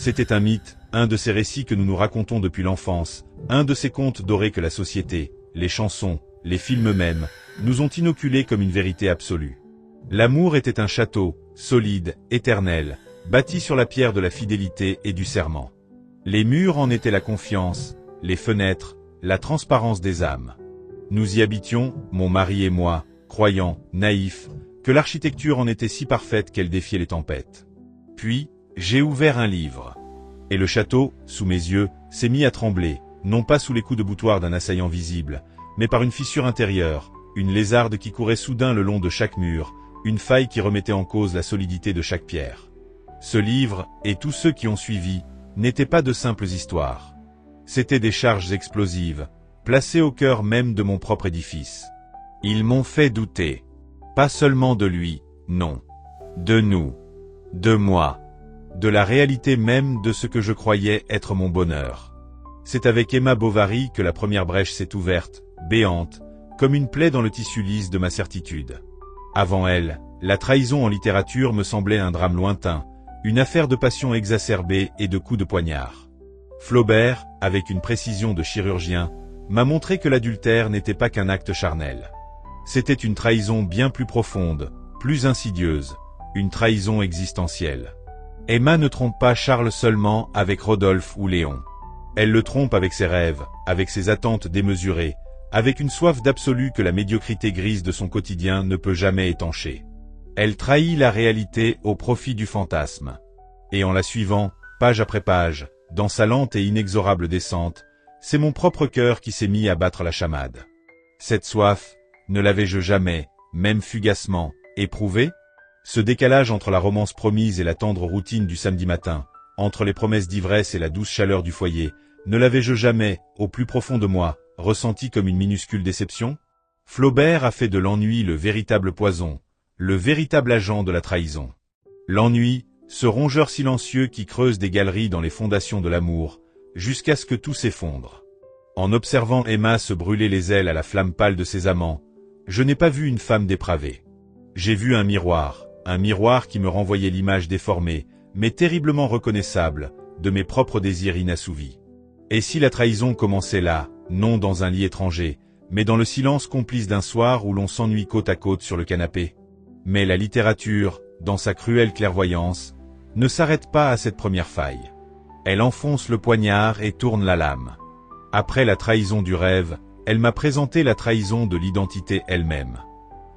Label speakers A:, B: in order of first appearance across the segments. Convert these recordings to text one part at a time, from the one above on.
A: C'était un mythe, un de ces récits que nous nous racontons depuis l'enfance, un de ces contes dorés que la société, les chansons, les films même, nous ont inoculés comme une vérité absolue. L'amour était un château, solide, éternel, bâti sur la pierre de la fidélité et du serment. Les murs en étaient la confiance, les fenêtres, la transparence des âmes. Nous y habitions, mon mari et moi, croyants, naïfs, que l'architecture en était si parfaite qu'elle défiait les tempêtes. Puis, j'ai ouvert un livre. Et le château, sous mes yeux, s'est mis à trembler, non pas sous les coups de boutoir d'un assaillant visible, mais par une fissure intérieure, une lézarde qui courait soudain le long de chaque mur, une faille qui remettait en cause la solidité de chaque pierre. Ce livre, et tous ceux qui ont suivi, n'étaient pas de simples histoires. C'étaient des charges explosives, placées au cœur même de mon propre édifice. Ils m'ont fait douter. Pas seulement de lui, non. De nous. De moi. De la réalité même de ce que je croyais être mon bonheur. C'est avec Emma Bovary que la première brèche s'est ouverte, béante, comme une plaie dans le tissu lisse de ma certitude. Avant elle, la trahison en littérature me semblait un drame lointain, une affaire de passion exacerbée et de coups de poignard. Flaubert, avec une précision de chirurgien, m'a montré que l'adultère n'était pas qu'un acte charnel. C'était une trahison bien plus profonde, plus insidieuse, une trahison existentielle. Emma ne trompe pas Charles seulement avec Rodolphe ou Léon. Elle le trompe avec ses rêves, avec ses attentes démesurées, avec une soif d'absolu que la médiocrité grise de son quotidien ne peut jamais étancher. Elle trahit la réalité au profit du fantasme. Et en la suivant, page après page, dans sa lente et inexorable descente, c'est mon propre cœur qui s'est mis à battre la chamade. Cette soif, ne l'avais-je jamais, même fugacement, éprouvée ? Ce décalage entre la romance promise et la tendre routine du samedi matin, entre les promesses d'ivresse et la douce chaleur du foyer, ne l'avais-je jamais, au plus profond de moi, ressenti comme une minuscule déception ? Flaubert a fait de l'ennui le véritable poison, le véritable agent de la trahison. L'ennui, ce rongeur silencieux qui creuse des galeries dans les fondations de l'amour, jusqu'à ce que tout s'effondre. En observant Emma se brûler les ailes à la flamme pâle de ses amants, je n'ai pas vu une femme dépravée. J'ai vu un miroir qui me renvoyait l'image déformée, mais terriblement reconnaissable, de mes propres désirs inassouvis. Et si la trahison commençait là, non dans un lit étranger, mais dans le silence complice d'un soir où l'on s'ennuie côte à côte sur le canapé? Mais la littérature, dans sa cruelle clairvoyance, ne s'arrête pas à cette première faille. Elle enfonce le poignard et tourne la lame. Après la trahison du rêve, elle m'a présenté la trahison de l'identité elle-même.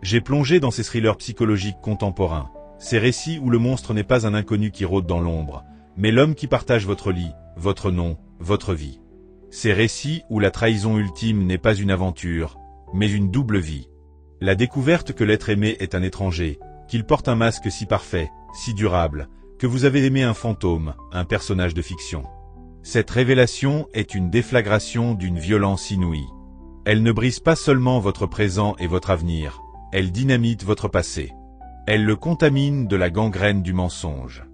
A: J'ai plongé dans ces thrillers psychologiques contemporains, ces récits où le monstre n'est pas un inconnu qui rôde dans l'ombre, mais l'homme qui partage votre lit, votre nom, votre vie. Ces récits où la trahison ultime n'est pas une aventure, mais une double vie. La découverte que l'être aimé est un étranger, qu'il porte un masque si parfait, si durable, que vous avez aimé un fantôme, un personnage de fiction. Cette révélation est une déflagration d'une violence inouïe. Elle ne brise pas seulement votre présent et votre avenir, elle dynamite votre passé. Elle le contamine de la gangrène du mensonge.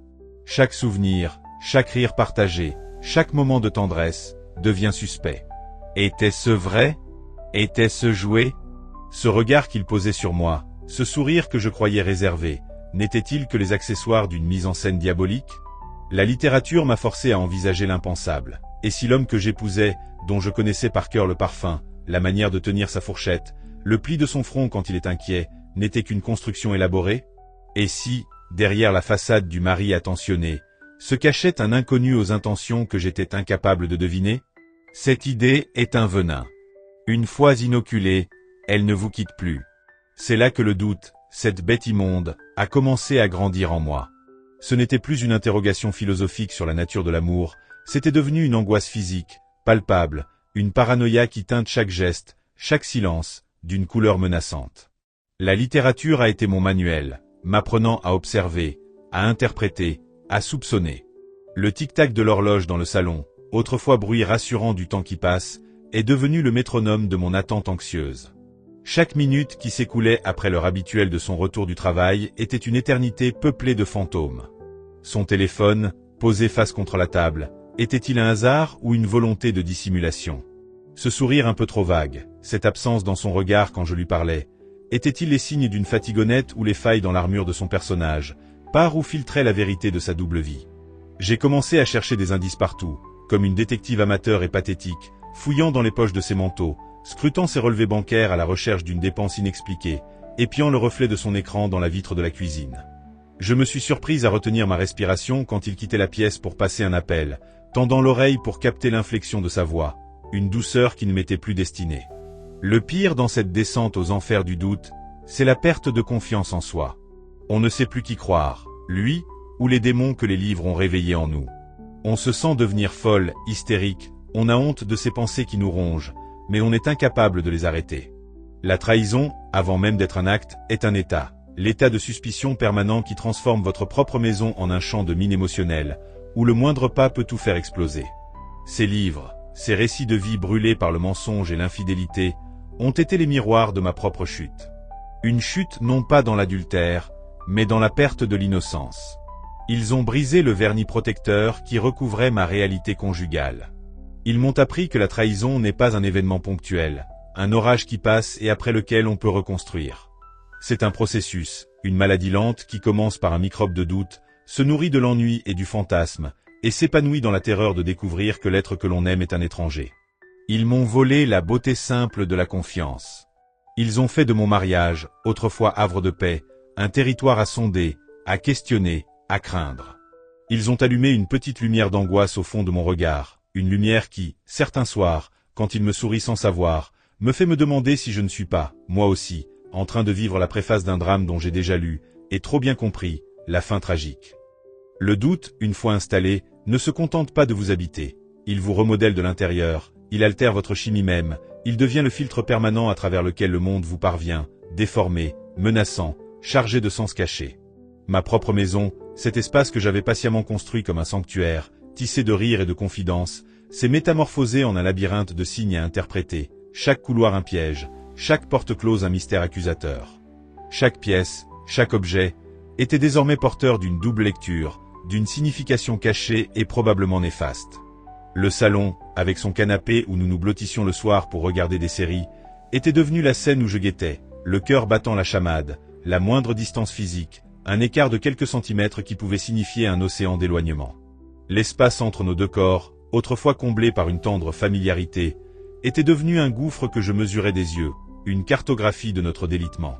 A: Chaque souvenir, chaque rire partagé, chaque moment de tendresse, devient suspect. Était-ce vrai? Était-ce joué? Ce regard qu'il posait sur moi, ce sourire que je croyais réservé, n'était-il que les accessoires d'une mise en scène diabolique? La littérature m'a forcé à envisager l'impensable. Et si l'homme que j'épousais, dont je connaissais par cœur le parfum, la manière de tenir sa fourchette, le pli de son front quand il est inquiet, n'était qu'une construction élaborée? Et si, derrière la façade du mari attentionné, se cachait un inconnu aux intentions que j'étais incapable de deviner? Cette idée est un venin. Une fois inoculée, elle ne vous quitte plus. C'est là que le doute, cette bête immonde, a commencé à grandir en moi. Ce n'était plus une interrogation philosophique sur la nature de l'amour, c'était devenu une angoisse physique, palpable, une paranoïa qui teinte chaque geste, chaque silence, d'une couleur menaçante. La littérature a été mon manuel, m'apprenant à observer, à interpréter, à soupçonner. Le tic-tac de l'horloge dans le salon, autrefois bruit rassurant du temps qui passe, est devenu le métronome de mon attente anxieuse. Chaque minute qui s'écoulait après l'heure habituelle de son retour du travail était une éternité peuplée de fantômes. Son téléphone, posé face contre la table, était-il un hasard ou une volonté de dissimulation? Ce sourire un peu trop vague, cette absence dans son regard quand je lui parlais, étaient-ils les signes d'une fatigue honnête ou les failles dans l'armure de son personnage, par où filtrait la vérité de sa double vie? J'ai commencé à chercher des indices partout, comme une détective amateur et pathétique, fouillant dans les poches de ses manteaux, scrutant ses relevés bancaires à la recherche d'une dépense inexpliquée, épiant le reflet de son écran dans la vitre de la cuisine. Je me suis surprise à retenir ma respiration quand il quittait la pièce pour passer un appel, tendant l'oreille pour capter l'inflexion de sa voix, une douceur qui ne m'était plus destinée. Le pire dans cette descente aux enfers du doute, c'est la perte de confiance en soi. On ne sait plus qui croire, lui, ou les démons que les livres ont réveillés en nous. On se sent devenir folle, hystérique, on a honte de ces pensées qui nous rongent, mais on est incapable de les arrêter. La trahison, avant même d'être un acte, est un état. L'état de suspicion permanent qui transforme votre propre maison en un champ de mine émotionnelle, où le moindre pas peut tout faire exploser. Ces livres, ces récits de vie brûlés par le mensonge et l'infidélité, ont été les miroirs de ma propre chute. Une chute non pas dans l'adultère, mais dans la perte de l'innocence. Ils ont brisé le vernis protecteur qui recouvrait ma réalité conjugale. Ils m'ont appris que la trahison n'est pas un événement ponctuel, un orage qui passe et après lequel on peut reconstruire. C'est un processus, une maladie lente qui commence par un microbe de doute, se nourrit de l'ennui et du fantasme, et s'épanouit dans la terreur de découvrir que l'être que l'on aime est un étranger. Ils m'ont volé la beauté simple de la confiance. Ils ont fait de mon mariage, autrefois havre de paix, un territoire à sonder, à questionner, à craindre. Ils ont allumé une petite lumière d'angoisse au fond de mon regard, une lumière qui, certains soirs, quand il me sourit sans savoir, me fait me demander si je ne suis pas, moi aussi, en train de vivre la préface d'un drame dont j'ai déjà lu, et trop bien compris, la fin tragique. Le doute, une fois installé, ne se contente pas de vous habiter. Il vous remodèle de l'intérieur, il altère votre chimie même, il devient le filtre permanent à travers lequel le monde vous parvient, déformé, menaçant, chargé de sens cachés. Ma propre maison, cet espace que j'avais patiemment construit comme un sanctuaire, tissé de rires et de confidences, s'est métamorphosé en un labyrinthe de signes à interpréter, chaque couloir un piège, chaque porte close un mystère accusateur. Chaque pièce, chaque objet, était désormais porteur d'une double lecture, d'une signification cachée et probablement néfaste. Le salon, avec son canapé où nous nous blottissions le soir pour regarder des séries, était devenu la scène où je guettais, le cœur battant la chamade, la moindre distance physique, un écart de quelques centimètres qui pouvait signifier un océan d'éloignement. L'espace entre nos deux corps, autrefois comblé par une tendre familiarité, était devenu un gouffre que je mesurais des yeux, une cartographie de notre délitement.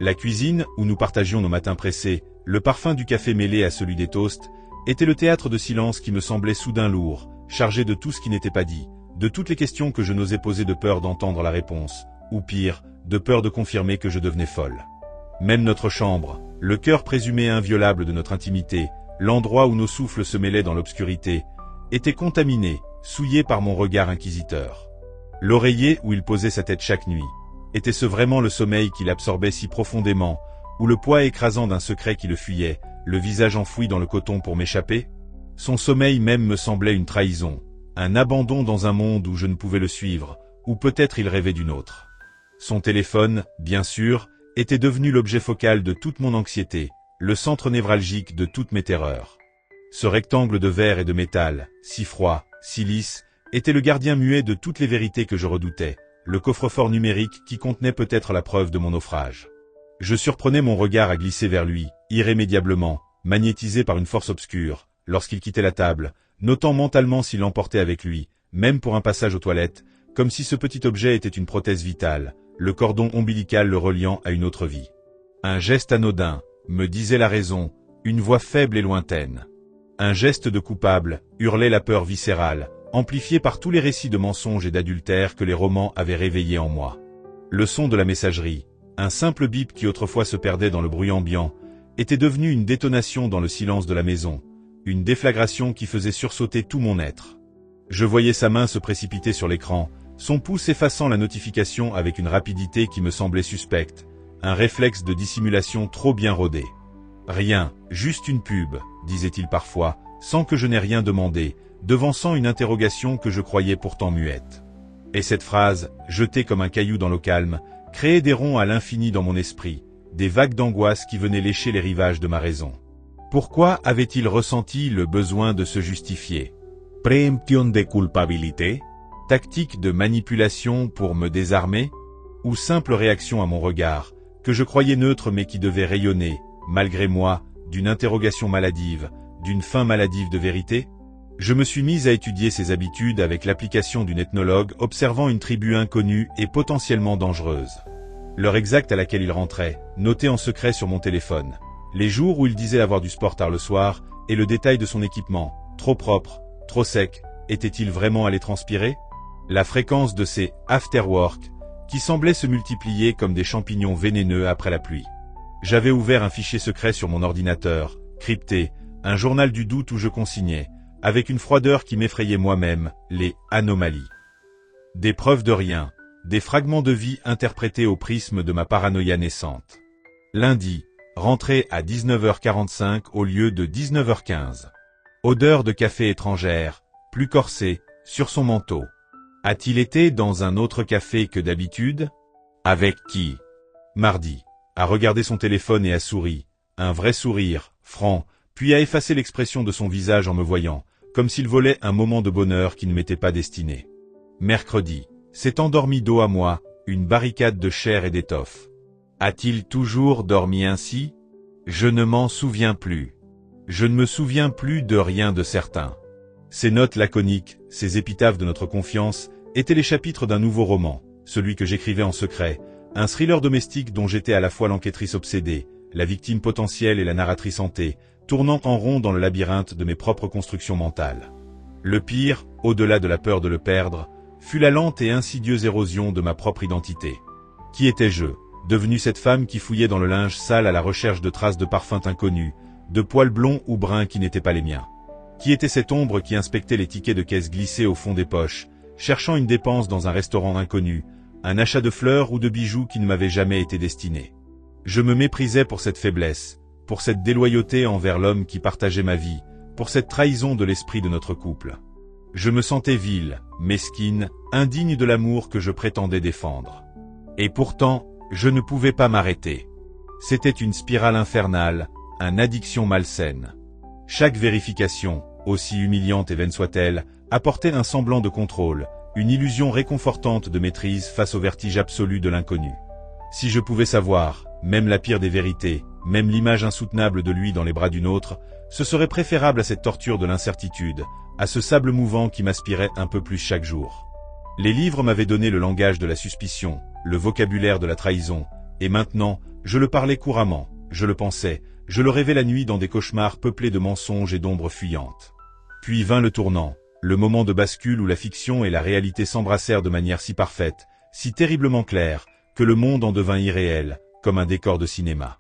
A: La cuisine, où nous partagions nos matins pressés, le parfum du café mêlé à celui des toasts, était le théâtre de silence qui me semblait soudain lourd, chargé de tout ce qui n'était pas dit, de toutes les questions que je n'osais poser de peur d'entendre la réponse, ou pire, de peur de confirmer que je devenais folle. Même notre chambre, le cœur présumé inviolable de notre intimité, l'endroit où nos souffles se mêlaient dans l'obscurité, était contaminé, souillé par mon regard inquisiteur. L'oreiller où il posait sa tête chaque nuit, était-ce vraiment le sommeil qui l'absorbait si profondément, ou le poids écrasant d'un secret qui le fuyait, le visage enfoui dans le coton pour m'échapper? Son sommeil même me semblait une trahison, un abandon dans un monde où je ne pouvais le suivre, ou peut-être il rêvait d'une autre. Son téléphone, bien sûr, était devenu l'objet focal de toute mon anxiété, le centre névralgique de toutes mes terreurs. Ce rectangle de verre et de métal, si froid, si lisse, était le gardien muet de toutes les vérités que je redoutais, le coffre-fort numérique qui contenait peut-être la preuve de mon naufrage. Je surprenais mon regard à glisser vers lui, irrémédiablement, magnétisé par une force obscure, lorsqu'il quittait la table, notant mentalement s'il l'emportait avec lui, même pour un passage aux toilettes, comme si ce petit objet était une prothèse vitale, le cordon ombilical le reliant à une autre vie. Un geste anodin, me disait la raison, une voix faible et lointaine. Un geste de coupable, hurlait la peur viscérale, amplifiée par tous les récits de mensonges et d'adultère que les romans avaient réveillés en moi. Le son de la messagerie, un simple bip qui autrefois se perdait dans le bruit ambiant, était devenu une détonation dans le silence de la maison, une déflagration qui faisait sursauter tout mon être. Je voyais sa main se précipiter sur l'écran, son pouce effaçant la notification avec une rapidité qui me semblait suspecte, un réflexe de dissimulation trop bien rodé. « Rien, juste une pub », disait-il parfois, sans que je n'ai rien demandé, devançant une interrogation que je croyais pourtant muette. Et cette phrase, jetée comme un caillou dans l'eau calme, créait des ronds à l'infini dans mon esprit, des vagues d'angoisse qui venaient lécher les rivages de ma raison. Pourquoi avait-il ressenti le besoin de se justifier? Préemption de culpabilité? Tactique de manipulation pour me désarmer? Ou simple réaction à mon regard, que je croyais neutre mais qui devait rayonner, malgré moi, d'une interrogation maladive, d'une faim maladive de vérité? Je me suis mise à étudier ses habitudes avec l'application d'une ethnologue observant une tribu inconnue et potentiellement dangereuse. L'heure exacte à laquelle il rentrait, notée en secret sur mon téléphone. Les jours où il disait avoir du sport tard le soir, et le détail de son équipement, trop propre, trop sec, était-il vraiment allé transpirer? La fréquence de ses « after-work » qui semblaient se multiplier comme des champignons vénéneux après la pluie. J'avais ouvert un fichier secret sur mon ordinateur, crypté, un journal du doute où je consignais, avec une froideur qui m'effrayait moi-même, les anomalies. Des preuves de rien, des fragments de vie interprétés au prisme de ma paranoïa naissante. Lundi, rentrée à 19h45 au lieu de 19h15. Odeur de café étrangère, plus corsée, sur son manteau. A-t-il été dans un autre café que d'habitude? Avec qui? Mardi, a regardé son téléphone et a souri, un vrai sourire, franc, puis a effacé l'expression de son visage en me voyant, comme s'il volait un moment de bonheur qui ne m'était pas destiné. Mercredi, s'est endormi dos à moi, une barricade de chair et d'étoffe. A-t-il toujours dormi ainsi? Je ne m'en souviens plus. Je ne me souviens plus de rien de certain. Ces notes laconiques, ces épitaphes de notre confiance, étaient les chapitres d'un nouveau roman, celui que j'écrivais en secret, un thriller domestique dont j'étais à la fois l'enquêtrice obsédée, la victime potentielle et la narratrice hantée, tournant en rond dans le labyrinthe de mes propres constructions mentales. Le pire, au-delà de la peur de le perdre, fut la lente et insidieuse érosion de ma propre identité. Qui étais-je, devenue cette femme qui fouillait dans le linge sale à la recherche de traces de parfums inconnus, de poils blonds ou bruns qui n'étaient pas les miens? Qui était cette ombre qui inspectait les tickets de caisse glissés au fond des poches, cherchant une dépense dans un restaurant inconnu, un achat de fleurs ou de bijoux qui ne m'avait jamais été destiné? Je me méprisais pour cette faiblesse, pour cette déloyauté envers l'homme qui partageait ma vie, pour cette trahison de l'esprit de notre couple. Je me sentais vile, mesquine, indigne de l'amour que je prétendais défendre. Et pourtant, je ne pouvais pas m'arrêter. C'était une spirale infernale, une addiction malsaine. Chaque vérification, aussi humiliante et vaine soit-elle, apportait un semblant de contrôle, une illusion réconfortante de maîtrise face au vertige absolu de l'inconnu. Si je pouvais savoir, même la pire des vérités, même l'image insoutenable de lui dans les bras d'une autre, ce serait préférable à cette torture de l'incertitude, à ce sable mouvant qui m'aspirait un peu plus chaque jour. Les livres m'avaient donné le langage de la suspicion, le vocabulaire de la trahison, et maintenant, je le parlais couramment, je le pensais, je le rêvais la nuit dans des cauchemars peuplés de mensonges et d'ombres fuyantes. Puis vint le tournant, le moment de bascule où la fiction et la réalité s'embrassèrent de manière si parfaite, si terriblement claire, que le monde en devint irréel, comme un décor de cinéma.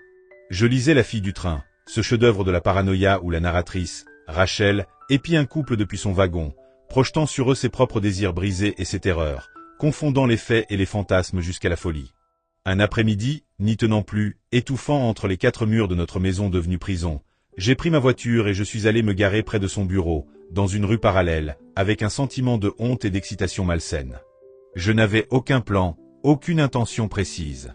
A: Je lisais La fille du train, ce chef-d'œuvre de la paranoïa où la narratrice, Rachel, épie un couple depuis son wagon, projetant sur eux ses propres désirs brisés et ses terreurs, confondant les faits et les fantasmes jusqu'à la folie. Un après-midi, n'y tenant plus, étouffant entre les quatre murs de notre maison devenue prison, j'ai pris ma voiture et je suis allé me garer près de son bureau, dans une rue parallèle, avec un sentiment de honte et d'excitation malsaine. Je n'avais aucun plan, aucune intention précise.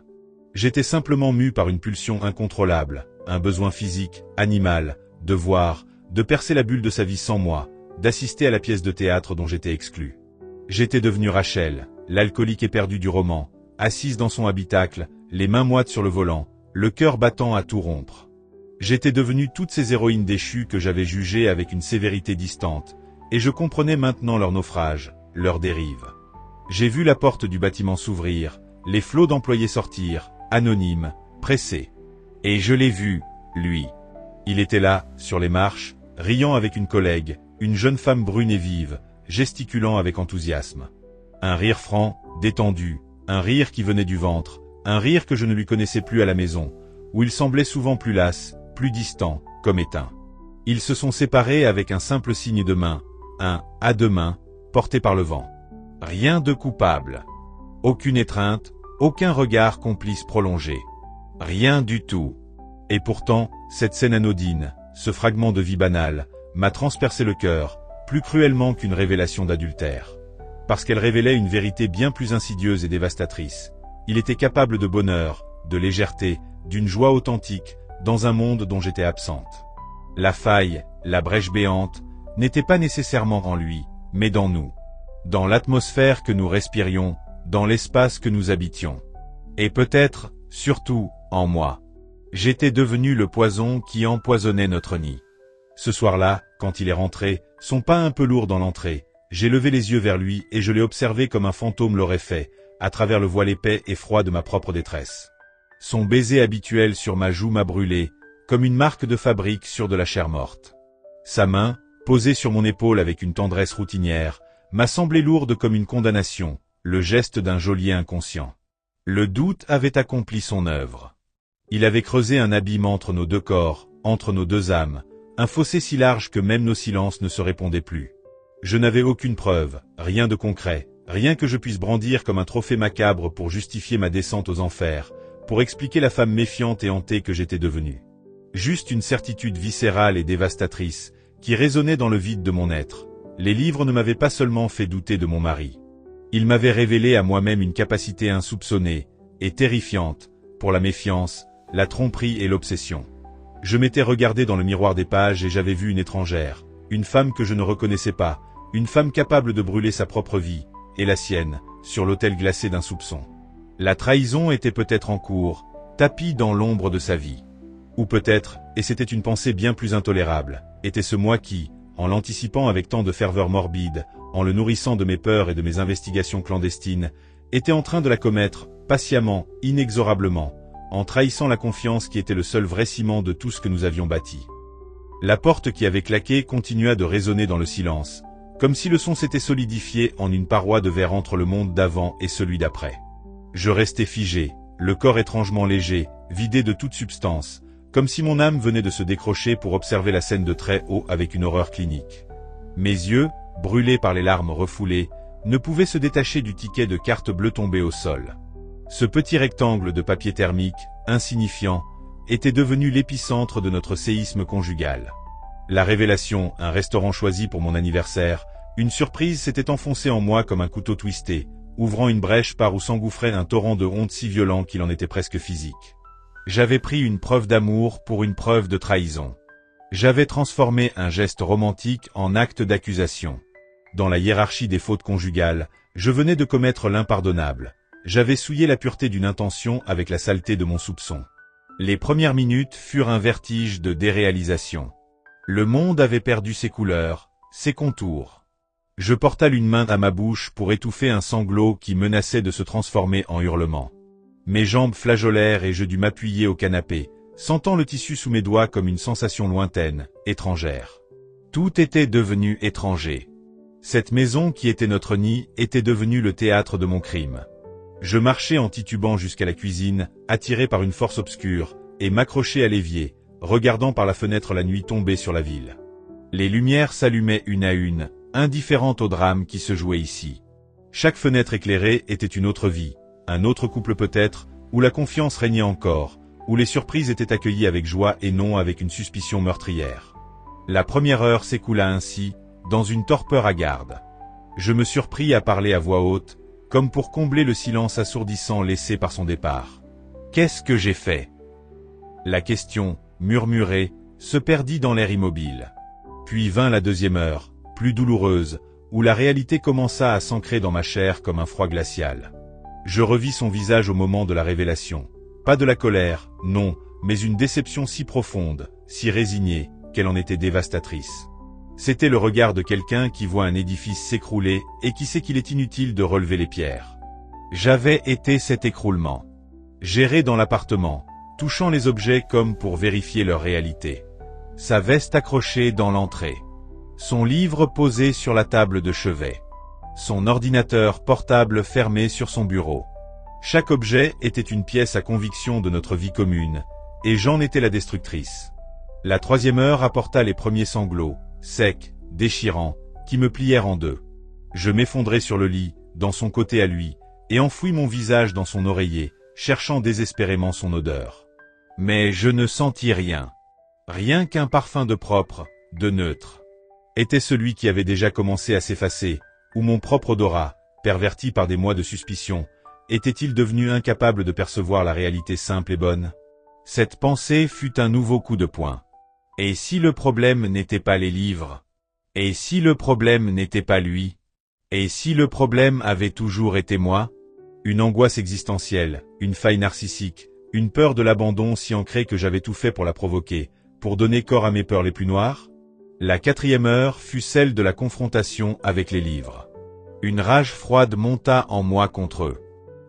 A: J'étais simplement mu par une pulsion incontrôlable, un besoin physique, animal, de voir, de percer la bulle de sa vie sans moi, d'assister à la pièce de théâtre dont j'étais exclu. J'étais devenu Rachel, l'alcoolique éperdue du roman, assise dans son habitacle, les mains moites sur le volant, le cœur battant à tout rompre. J'étais devenu toutes ces héroïnes déchues que j'avais jugées avec une sévérité distante, et je comprenais maintenant leur naufrage, leur dérive. J'ai vu la porte du bâtiment s'ouvrir, les flots d'employés sortir, anonymes, pressés. Et je l'ai vu, lui. Il était là, sur les marches, riant avec une collègue, une jeune femme brune et vive, gesticulant avec enthousiasme. Un rire franc, détendu, un rire qui venait du ventre, un rire que je ne lui connaissais plus à la maison, où il semblait souvent plus las, plus distant, comme éteint. Ils se sont séparés avec un simple signe de main, un « à deux mains » porté par le vent. Rien de coupable. Aucune étreinte, aucun regard complice prolongé. Rien du tout. Et pourtant, cette scène anodine, ce fragment de vie banale, m'a transpercé le cœur, plus cruellement qu'une révélation d'adultère. Parce qu'elle révélait une vérité bien plus insidieuse et dévastatrice. Il était capable de bonheur, de légèreté, d'une joie authentique, dans un monde dont j'étais absente. La faille, la brèche béante, n'était pas nécessairement en lui, mais dans nous. Dans l'atmosphère que nous respirions, dans l'espace que nous habitions. Et peut-être, surtout, en moi. J'étais devenu le poison qui empoisonnait notre nid. Ce soir-là, quand il est rentré, son pas un peu lourd dans l'entrée, j'ai levé les yeux vers lui et je l'ai observé comme un fantôme l'aurait fait, à travers le voile épais et froid de ma propre détresse. Son baiser habituel sur ma joue m'a brûlé, comme une marque de fabrique sur de la chair morte. Sa main, posée sur mon épaule avec une tendresse routinière, m'a semblé lourde comme une condamnation, le geste d'un geôlier inconscient. Le doute avait accompli son œuvre. Il avait creusé un abîme entre nos deux corps, entre nos deux âmes, un fossé si large que même nos silences ne se répondaient plus. Je n'avais aucune preuve, rien de concret, rien que je puisse brandir comme un trophée macabre pour justifier ma descente aux enfers, pour expliquer la femme méfiante et hantée que j'étais devenue. Juste une certitude viscérale et dévastatrice, qui résonnait dans le vide de mon être. Les livres ne m'avaient pas seulement fait douter de mon mari. Ils m'avaient révélé à moi-même une capacité insoupçonnée, et terrifiante, pour la méfiance, la tromperie et l'obsession. Je m'étais regardé dans le miroir des pages et j'avais vu une étrangère, une femme que je ne reconnaissais pas, une femme capable de brûler sa propre vie, et la sienne, sur l'autel glacé d'un soupçon. La trahison était peut-être en cours, tapie dans l'ombre de sa vie. Ou peut-être, et c'était une pensée bien plus intolérable, était-ce moi qui, en l'anticipant avec tant de ferveur morbide, en le nourrissant de mes peurs et de mes investigations clandestines, était en train de la commettre, patiemment, inexorablement, en trahissant la confiance qui était le seul vrai ciment de tout ce que nous avions bâti. La porte qui avait claqué continua de résonner dans le silence, comme si le son s'était solidifié en une paroi de verre entre le monde d'avant et celui d'après. Je restais figé, le corps étrangement léger, vidé de toute substance, comme si mon âme venait de se décrocher pour observer la scène de très haut avec une horreur clinique. Mes yeux, brûlés par les larmes refoulées, ne pouvaient se détacher du ticket de carte bleue tombé au sol. Ce petit rectangle de papier thermique, insignifiant, était devenu l'épicentre de notre séisme conjugal. La révélation, un restaurant choisi pour mon anniversaire, une surprise s'était enfoncée en moi comme un couteau twisté, ouvrant une brèche par où s'engouffrait un torrent de honte si violent qu'il en était presque physique. J'avais pris une preuve d'amour pour une preuve de trahison. J'avais transformé un geste romantique en acte d'accusation. Dans la hiérarchie des fautes conjugales, je venais de commettre l'impardonnable. J'avais souillé la pureté d'une intention avec la saleté de mon soupçon. Les premières minutes furent un vertige de déréalisation. Le monde avait perdu ses couleurs, ses contours. Je portai une main à ma bouche pour étouffer un sanglot qui menaçait de se transformer en hurlement. Mes jambes flageolèrent et je dus m'appuyer au canapé, sentant le tissu sous mes doigts comme une sensation lointaine, étrangère. Tout était devenu étranger. Cette maison qui était notre nid était devenue le théâtre de mon crime. Je marchais en titubant jusqu'à la cuisine, attiré par une force obscure, et m'accrochais à l'évier, regardant par la fenêtre la nuit tomber sur la ville. Les lumières s'allumaient une à une, indifférentes au drame qui se jouait ici. Chaque fenêtre éclairée était une autre vie, un autre couple peut-être, où la confiance régnait encore, où les surprises étaient accueillies avec joie et non avec une suspicion meurtrière. La première heure s'écoula ainsi, dans une torpeur hagarde. Je me surpris à parler à voix haute, comme pour combler le silence assourdissant laissé par son départ. Qu'est-ce que j'ai fait? La question, murmurée, se perdit dans l'air immobile. Puis vint la deuxième heure, plus douloureuse, où la réalité commença à s'ancrer dans ma chair comme un froid glacial. Je revis son visage au moment de la révélation. Pas de la colère, non, mais une déception si profonde, si résignée, qu'elle en était dévastatrice. C'était le regard de quelqu'un qui voit un édifice s'écrouler et qui sait qu'il est inutile de relever les pierres. J'avais été cet écroulement. J'errais dans l'appartement, touchant les objets comme pour vérifier leur réalité. Sa veste accrochée dans l'entrée. Son livre posé sur la table de chevet. Son ordinateur portable fermé sur son bureau. Chaque objet était une pièce à conviction de notre vie commune, et j'en étais la destructrice. La troisième heure apporta les premiers sanglots, secs, déchirants, qui me plièrent en deux. Je m'effondrai sur le lit, dans son côté à lui, et enfouis mon visage dans son oreiller, cherchant désespérément son odeur. Mais je ne sentis rien. Rien qu'un parfum de propre, de neutre. Était celui qui avait déjà commencé à s'effacer, ou mon propre odorat, perverti par des mois de suspicion, était-il devenu incapable de percevoir la réalité simple et bonne? Cette pensée fut un nouveau coup de poing. Et si le problème n'était pas les livres? Et si le problème n'était pas lui? Et si le problème avait toujours été moi? Une angoisse existentielle, une faille narcissique, une peur de l'abandon si ancrée que j'avais tout fait pour la provoquer, pour donner corps à mes peurs les plus noires? La 4e heure fut celle de la confrontation avec les livres. Une rage froide monta en moi contre eux.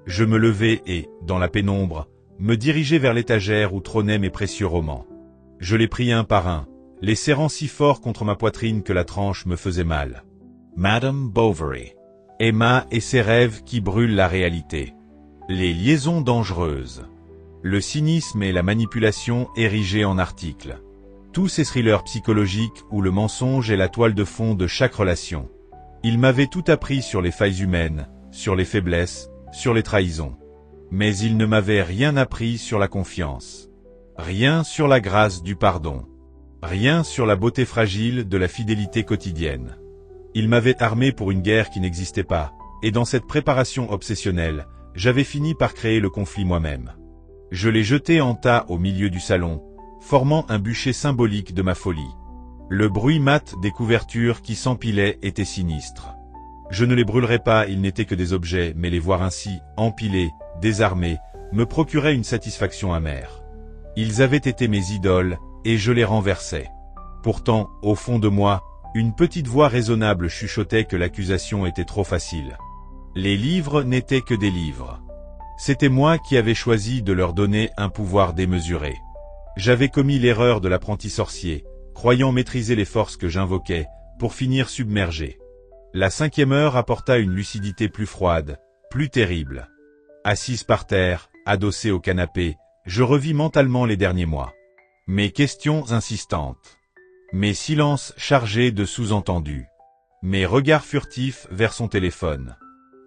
A: Je me levai et, dans la pénombre, me dirigeai vers l'étagère où trônaient mes précieux romans. Je les pris un par un, les serrant si fort contre ma poitrine que la tranche me faisait mal. Madame Bovary. Emma et ses rêves qui brûlent la réalité. Les liaisons dangereuses. Le cynisme et la manipulation érigés en articles. Tous ces thrillers psychologiques où le mensonge est la toile de fond de chaque relation. Ils m'avaient tout appris sur les failles humaines, sur les faiblesses, sur les trahisons. Mais ils ne m'avaient rien appris sur la confiance. Rien sur la grâce du pardon. Rien sur la beauté fragile de la fidélité quotidienne. Ils m'avaient armé pour une guerre qui n'existait pas, et dans cette préparation obsessionnelle, j'avais fini par créer le conflit moi-même. Je les jetai en tas au milieu du salon, formant un bûcher symbolique de ma folie. Le bruit mat des couvertures qui s'empilaient était sinistre. Je ne les brûlerais pas, ils n'étaient que des objets, mais les voir ainsi, empilés, désarmés, me procurait une satisfaction amère. Ils avaient été mes idoles, et je les renversais. Pourtant, au fond de moi, une petite voix raisonnable chuchotait que l'accusation était trop facile. Les livres n'étaient que des livres. C'était moi qui avais choisi de leur donner un pouvoir démesuré. J'avais commis l'erreur de l'apprenti sorcier, croyant maîtriser les forces que j'invoquais, pour finir submergé. La 5e heure apporta une lucidité plus froide, plus terrible. Assise par terre, adossée au canapé, je revis mentalement les derniers mois. Mes questions insistantes. Mes silences chargés de sous-entendus. Mes regards furtifs vers son téléphone.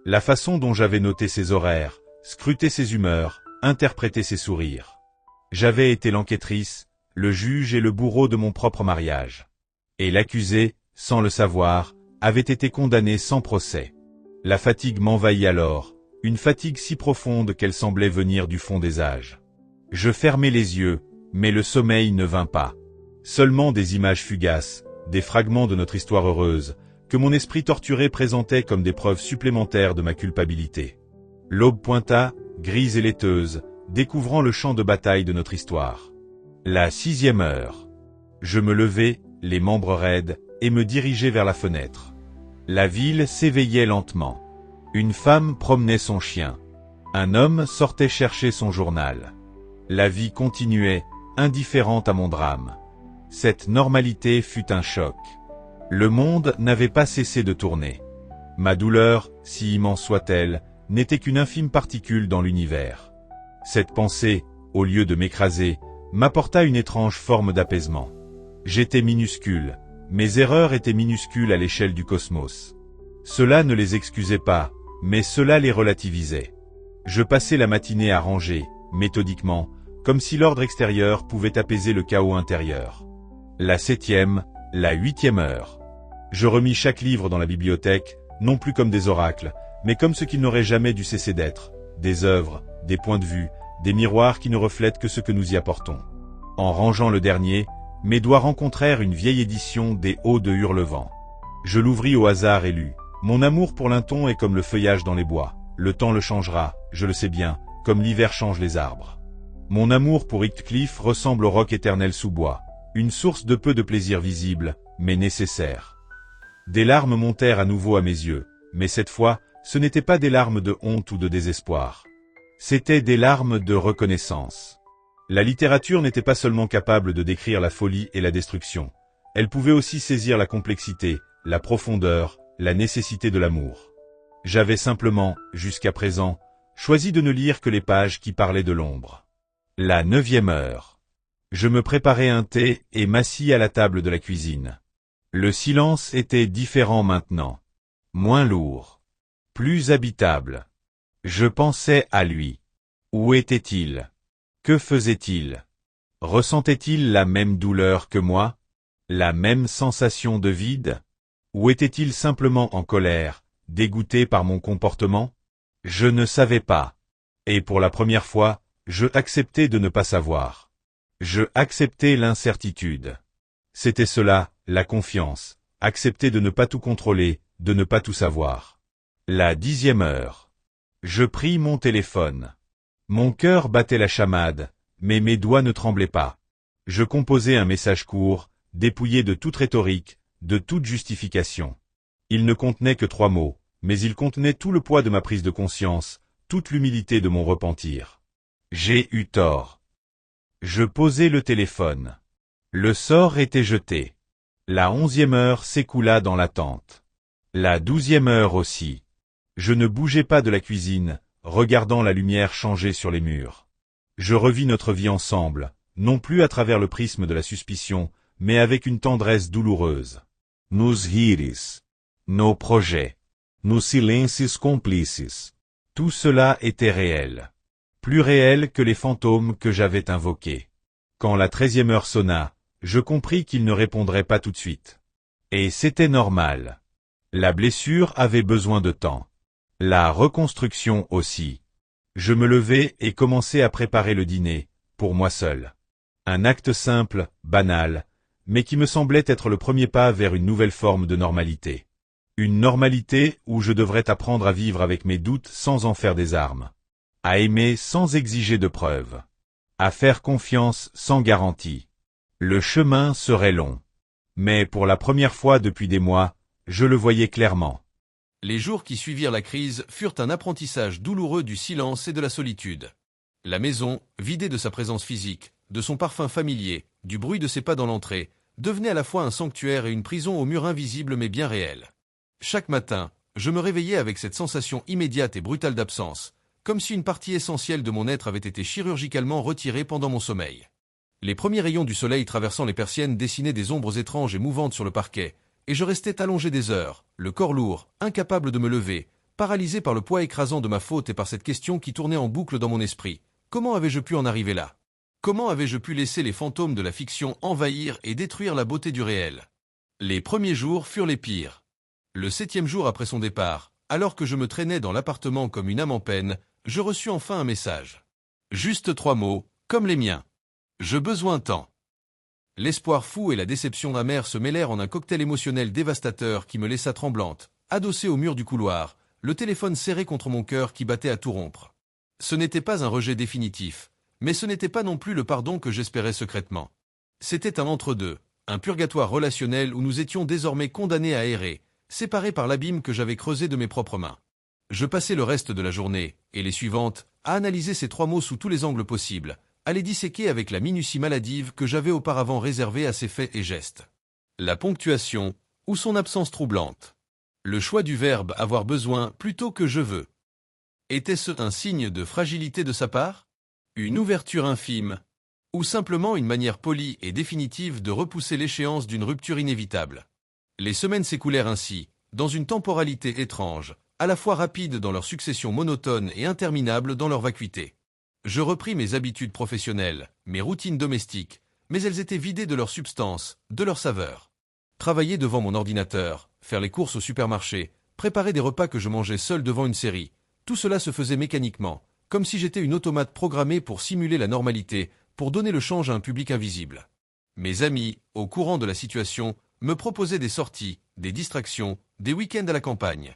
A: La façon dont j'avais noté ses horaires, scruté ses humeurs, interprété ses sourires. J'avais été l'enquêtrice, le juge et le bourreau de mon propre mariage. Et l'accusé, sans le savoir, avait été condamné sans procès. La fatigue m'envahit alors, une fatigue si profonde qu'elle semblait venir du fond des âges. Je fermai les yeux, mais le sommeil ne vint pas. Seulement des images fugaces, des fragments de notre histoire heureuse, que mon esprit torturé présentait comme des preuves supplémentaires de ma culpabilité. L'aube pointa, grise et laiteuse, découvrant le champ de bataille de notre histoire. La 6e heure. Je me levai, les membres raides, et me dirigeai vers la fenêtre. La ville s'éveillait lentement. Une femme promenait son chien. Un homme sortait chercher son journal. La vie continuait, indifférente à mon drame. Cette normalité fut un choc. Le monde n'avait pas cessé de tourner. Ma douleur, si immense soit-elle, n'était qu'une infime particule dans l'univers. Cette pensée, au lieu de m'écraser, m'apporta une étrange forme d'apaisement. J'étais minuscule, mes erreurs étaient minuscules à l'échelle du cosmos. Cela ne les excusait pas, mais cela les relativisait. Je passai la matinée à ranger, méthodiquement, comme si l'ordre extérieur pouvait apaiser le chaos intérieur. La 7e, la 8e heure. Je remis chaque livre dans la bibliothèque, non plus comme des oracles, mais comme ce qu'ils n'auraient jamais dû cesser d'être, des œuvres, des points de vue, des miroirs qui ne reflètent que ce que nous y apportons. En rangeant le dernier, mes doigts rencontrèrent une vieille édition des Hauts de Hurlevent. Je l'ouvris au hasard et lus. Mon amour pour Linton est comme le feuillage dans les bois. Le temps le changera, je le sais bien, comme l'hiver change les arbres. Mon amour pour Heathcliff ressemble au roc éternel sous bois. Une source de peu de plaisir visible, mais nécessaire. Des larmes montèrent à nouveau à mes yeux, mais cette fois, ce n'étaient pas des larmes de honte ou de désespoir. C'étaient des larmes de reconnaissance. La littérature n'était pas seulement capable de décrire la folie et la destruction. Elle pouvait aussi saisir la complexité, la profondeur, la nécessité de l'amour. J'avais simplement, jusqu'à présent, choisi de ne lire que les pages qui parlaient de l'ombre. La 9e heure. Je me préparai un thé et m'assis à la table de la cuisine. Le silence était différent maintenant. Moins lourd. Plus habitable. Je pensais à lui. Où était-il? Que faisait-il? Ressentait-il la même douleur que moi? La même sensation de vide? Ou était-il simplement en colère, dégoûté par mon comportement? Je ne savais pas. Et pour la première fois, je acceptais de ne pas savoir. Je acceptais l'incertitude. C'était cela, la confiance, accepter de ne pas tout contrôler, de ne pas tout savoir. La 10e heure. Je pris mon téléphone. Mon cœur battait la chamade, mais mes doigts ne tremblaient pas. Je composai un message court, dépouillé de toute rhétorique, de toute justification. Il ne contenait que 3 mots, mais il contenait tout le poids de ma prise de conscience, toute l'humilité de mon repentir. J'ai eu tort. Je posai le téléphone. Le sort était jeté. La 11e heure s'écoula dans l'attente. La 12e heure aussi. Je ne bougeais pas de la cuisine, regardant la lumière changer sur les murs. Je revis notre vie ensemble, non plus à travers le prisme de la suspicion, mais avec une tendresse douloureuse. Nos rires, nos projets, nos silences complices. Tout cela était réel. Plus réel que les fantômes que j'avais invoqués. Quand la 13e heure sonna, je compris qu'il ne répondrait pas tout de suite. Et c'était normal. La blessure avait besoin de temps. La reconstruction aussi. Je me levai et commençai à préparer le dîner, pour moi seul. Un acte simple, banal, mais qui me semblait être le premier pas vers une nouvelle forme de normalité. Une normalité où je devrais apprendre à vivre avec mes doutes sans en faire des armes. À aimer sans exiger de preuves. À faire confiance sans garantie. Le chemin serait long. Mais pour la première fois depuis des mois, je le voyais clairement.
B: Les jours qui suivirent la crise furent un apprentissage douloureux du silence et de la solitude. La maison, vidée de sa présence physique, de son parfum familier, du bruit de ses pas dans l'entrée, devenait à la fois un sanctuaire et une prison aux murs invisibles mais bien réels. Chaque matin, je me réveillais avec cette sensation immédiate et brutale d'absence, comme si une partie essentielle de mon être avait été chirurgicalement retirée pendant mon sommeil. Les premiers rayons du soleil traversant les persiennes dessinaient des ombres étranges et mouvantes sur le parquet, et je restais allongé des heures, le corps lourd, incapable de me lever, paralysé par le poids écrasant de ma faute et par cette question qui tournait en boucle dans mon esprit. Comment avais-je pu en arriver là? Comment avais-je pu laisser les fantômes de la fiction envahir et détruire la beauté du réel? Les premiers jours furent les pires. Le 7e jour après son départ, alors que je me traînais dans l'appartement comme une âme en peine, je reçus enfin un message. Juste 3 mots, comme les miens. Je besoin tant. L'espoir fou et la déception amère se mêlèrent en un cocktail émotionnel dévastateur qui me laissa tremblante, adossée au mur du couloir, le téléphone serré contre mon cœur qui battait à tout rompre. Ce n'était pas un rejet définitif, mais ce n'était pas non plus le pardon que j'espérais secrètement. C'était un entre-deux, un purgatoire relationnel où nous étions désormais condamnés à errer, séparés par l'abîme que j'avais creusé de mes propres mains. Je passai le reste de la journée, et les suivantes, à analyser ces 3 mots sous tous les angles possibles, à les disséquer avec la minutie maladive que j'avais auparavant réservée à ses faits et gestes. La ponctuation, ou son absence troublante. Le choix du verbe avoir besoin plutôt que je veux. Était-ce un signe de fragilité de sa part? Une ouverture infime? Ou simplement une manière polie et définitive de repousser l'échéance d'une rupture inévitable? Les semaines s'écoulèrent ainsi, dans une temporalité étrange, à la fois rapide dans leur succession monotone et interminable dans leur vacuité. Je repris mes habitudes professionnelles, mes routines domestiques, mais elles étaient vidées de leur substance, de leur saveur. Travailler devant mon ordinateur, faire les courses au supermarché, préparer des repas que je mangeais seul devant une série, tout cela se faisait mécaniquement, comme si j'étais une automate programmée pour simuler la normalité, pour donner le change à un public invisible. Mes amis, au courant de la situation, me proposaient des sorties, des distractions, des week-ends à la campagne.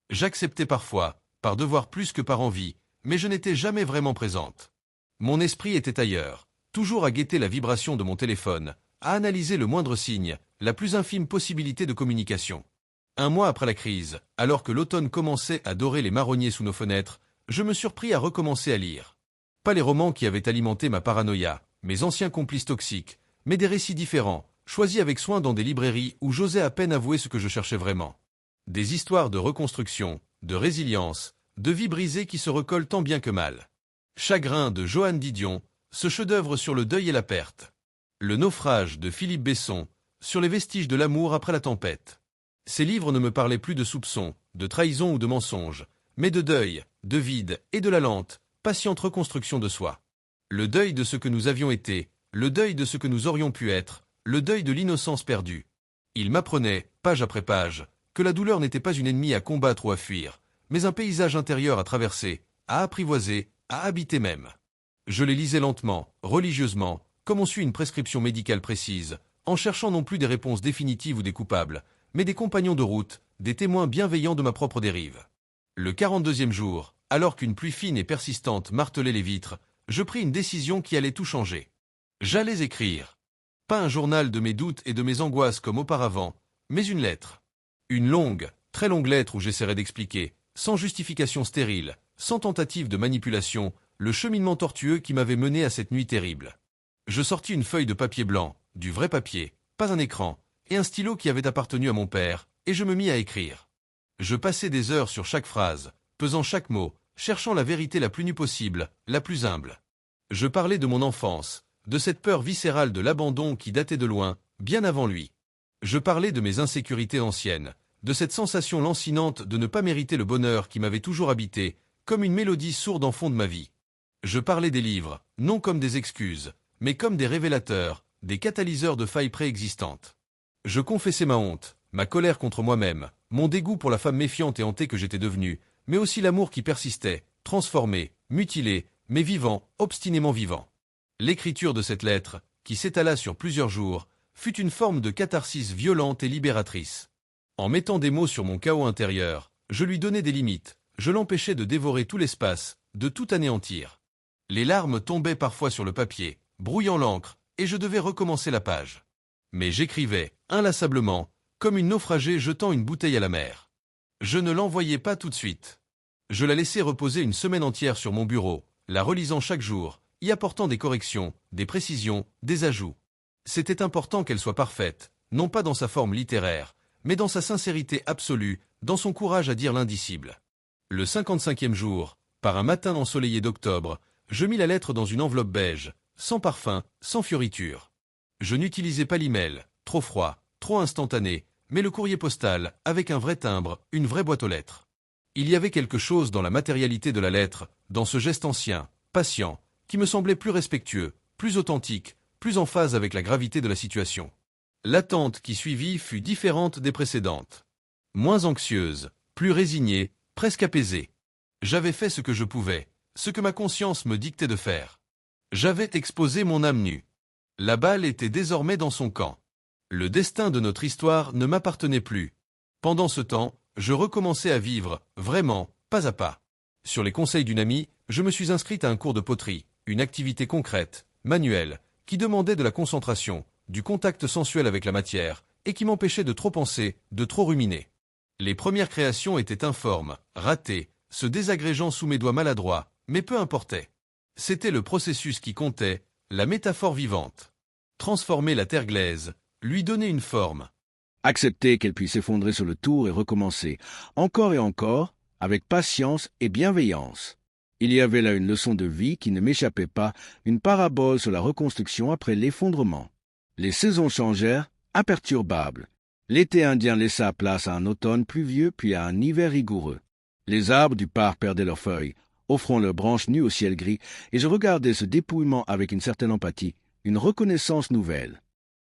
B: J'acceptais parfois, par devoir plus que par envie, mais je n'étais jamais vraiment présente. Mon esprit était ailleurs, toujours à guetter la vibration de mon téléphone, à analyser le moindre signe, la plus infime possibilité de communication. 1 mois après la crise, alors que l'automne commençait à dorer les marronniers sous nos fenêtres, je me surpris à recommencer à lire. Pas les romans qui avaient alimenté ma paranoïa, mes anciens complices toxiques, mais des récits différents, choisis avec soin dans des librairies où j'osais à peine avouer ce que je cherchais vraiment. Des histoires de reconstruction, de résilience, de vies brisées qui se recollent tant bien que mal. Chagrin de Joanne Didion, ce chef-d'œuvre sur le deuil et la perte. Le naufrage de Philippe Besson, sur les vestiges de l'amour après la tempête. Ces livres ne me parlaient plus de soupçons, de trahison ou de mensonges, mais de deuil, de vide et de la lente, patiente reconstruction de soi. Le deuil de ce que nous avions été, le deuil de ce que nous aurions pu être, le deuil de l'innocence perdue. Il m'apprenait, page après page, que la douleur n'était pas une ennemie à combattre ou à fuir, mais un paysage intérieur à traverser, à apprivoiser, à habiter même. Je les lisais lentement, religieusement, comme on suit une prescription médicale précise, en cherchant non plus des réponses définitives ou des coupables, mais des compagnons de route, des témoins bienveillants de ma propre dérive. Le 42e jour, alors qu'une pluie fine et persistante martelait les vitres, je pris une décision qui allait tout changer. J'allais écrire. Pas un journal de mes doutes et de mes angoisses comme auparavant, mais une lettre. Une longue, très longue lettre où j'essaierai d'expliquer, sans justification stérile, sans tentative de manipulation, le cheminement tortueux qui m'avait mené à cette nuit terrible. Je sortis une feuille de papier blanc, du vrai papier, pas un écran, et un stylo qui avait appartenu à mon père, et je me mis à écrire. Je passais des heures sur chaque phrase, pesant chaque mot, cherchant la vérité la plus nue possible, la plus humble. Je parlais de mon enfance, de cette peur viscérale de l'abandon qui datait de loin, bien avant lui. Je parlais de mes insécurités anciennes, de cette sensation lancinante de ne pas mériter le bonheur qui m'avait toujours habité, comme une mélodie sourde en fond de ma vie. Je parlais des livres, non comme des excuses, mais comme des révélateurs, des catalyseurs de failles préexistantes. Je confessais ma honte, ma colère contre moi-même, mon dégoût pour la femme méfiante et hantée que j'étais devenue, mais aussi l'amour qui persistait, transformé, mutilé, mais vivant, obstinément vivant. L'écriture de cette lettre, qui s'étala sur plusieurs jours, fut une forme de catharsis violente et libératrice. En mettant des mots sur mon chaos intérieur, je lui donnais des limites, je l'empêchais de dévorer tout l'espace, de tout anéantir. Les larmes tombaient parfois sur le papier, brouillant l'encre, et je devais recommencer la page. Mais j'écrivais, inlassablement, comme une naufragée jetant une bouteille à la mer. Je ne l'envoyais pas tout de suite. Je la laissais reposer une semaine entière sur mon bureau, la relisant chaque jour, y apportant des corrections, des précisions, des ajouts. C'était important qu'elle soit parfaite, non pas dans sa forme littéraire, mais dans sa sincérité absolue, dans son courage à dire l'indicible. Le 55e jour, par un matin ensoleillé d'octobre, je mis la lettre dans une enveloppe beige, sans parfum, sans fioriture. Je n'utilisais pas l'email, trop froid, trop instantané, mais le courrier postal, avec un vrai timbre, une vraie boîte aux lettres. Il y avait quelque chose dans la matérialité de la lettre, dans ce geste ancien, patient, qui me semblait plus respectueux, plus authentique, plus en phase avec la gravité de la situation. L'attente qui suivit fut différente des précédentes. Moins anxieuse, plus résignée, presque apaisée. J'avais fait ce que je pouvais, ce que ma conscience me dictait de faire. J'avais exposé mon âme nue. La balle était désormais dans son camp. Le destin de notre histoire ne m'appartenait plus. Pendant ce temps, je recommençais à vivre, vraiment, pas à pas. Sur les conseils d'une amie, je me suis inscrite à un cours de poterie, une activité concrète, manuelle, qui demandait de la concentration, du contact sensuel avec la matière, et qui m'empêchait de trop penser, de trop ruminer. Les premières créations étaient informes, ratées, se désagrégeant sous mes doigts maladroits, mais peu importait. C'était le processus qui comptait, la métaphore vivante. Transformer la terre glaise, lui donner une forme.
C: Accepter qu'elle puisse s'effondrer sur le tour et recommencer, encore et encore, avec patience et bienveillance. Il y avait là une leçon de vie qui ne m'échappait pas, une parabole sur la reconstruction après l'effondrement. Les saisons changèrent, imperturbables. L'été indien laissa place à un automne pluvieux puis à un hiver rigoureux. Les arbres du parc perdaient leurs feuilles, offrant leurs branches nues au ciel gris, et je regardais ce dépouillement avec une certaine empathie, une reconnaissance nouvelle.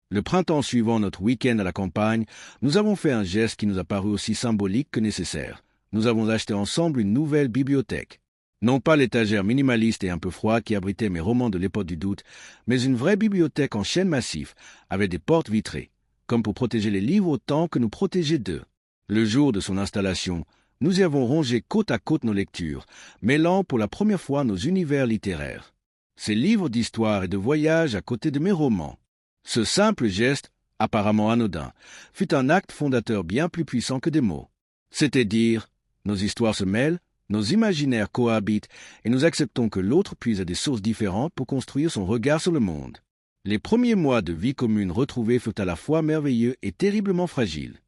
C: Le printemps suivant notre week-end à la campagne, nous avons fait un geste qui nous a paru aussi symbolique que nécessaire. Nous avons acheté ensemble une nouvelle bibliothèque. Non pas l'étagère minimaliste et un peu froide qui abritait mes romans de l'époque du doute, mais une vraie bibliothèque en chêne massif, avec des portes vitrées, comme pour protéger les livres autant que nous protéger d'eux. Le jour de son installation, nous y avons rangé côte à côte nos lectures, mêlant pour la première fois nos univers littéraires. Ces livres d'histoire et de voyage à côté de mes romans. Ce simple geste, apparemment anodin, fut un acte fondateur bien plus puissant que des mots. C'était dire, nos histoires se mêlent, nos imaginaires cohabitent, et nous acceptons que l'autre puise à des sources différentes pour construire son regard sur le monde. Les premiers mois de vie commune retrouvés furent à la fois merveilleux et terriblement fragiles.